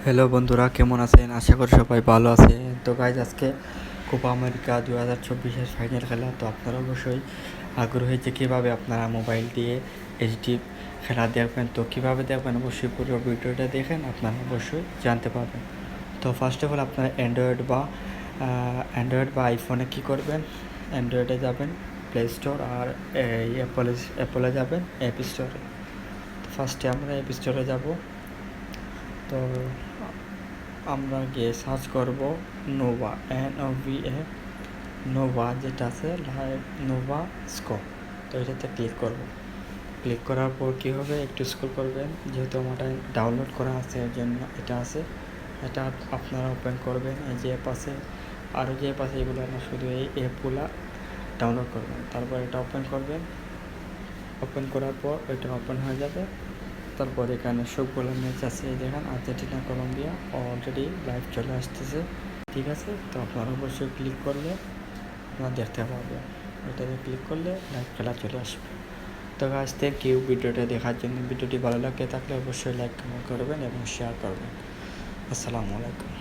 Hello বন্ধুরা, কেমন আছেন? আশা করি সবাই ভালো আছে। তো গাইজ, আজকে কোপা আমেরিকা 2024-এর ফাইনাল খেলা। তো আপনারা অবশ্যই আগ্রহী যে কীভাবে আপনারা মোবাইল দিয়ে এইচডি খেলা দেখবেন। তো কীভাবে দেখবেন, অবশ্যই পুরো ভিডিওটা দেখেন, আপনারা অবশ্যই জানতে পারবেন। তো ফার্স্ট অফ অল আপনারা অ্যান্ড্রয়েড বা আইফোনে কী করবেন, অ্যান্ড্রয়েডে যাবেন প্লে স্টোর, আর অ্যাপলে যাবেন অ্যাপ স্টোরে। তো ফার্স্টে আমরা অ্যাপ স্টোরে যাব। তো আমরা গিয়ে সার্চ করব নোভা, NOVA, নোভা যেটা আছে নোভা স্কোপ। তো এটাতে ক্লিক করব। ক্লিক করার পর কী হবে, একটু স্ক্রল করবেন। যেহেতু আমারটা ডাউনলোড করা আছে এর জন্য এটা আছে, এটা আপনারা ওপেন করবেন। এই যে অ্যাপ আছে, আরও যে অ্যাপ আছে, এগুলো না, শুধু এই অ্যাপগুলো ডাউনলোড করবেন। তারপর এটা ওপেন করবেন। ওপেন করার পর এটা ওপেন হয়ে যাবে। তারপর এখানে সবগুলো ম্যাচ আছে, এই দেখেন আর্জেন্টিনা কলম্বিয়া অলরেডি লাইভ চলে আসতেছে। ঠিক আছে, তো আপনারা অবশ্যই ক্লিক করলে আপনারা দেখতে পাবেন। এটাতে ক্লিক করলে লাইভ খেলা চলে আসবে। তো গাইস, থ্যাংক ইউ ভিডিওটা দেখার জন্য। ভিডিওটি ভালো লাগে থাকলে অবশ্যই লাইক কমেন্ট করবেন এবং শেয়ার করবেন। আসসালামু আলাইকুম।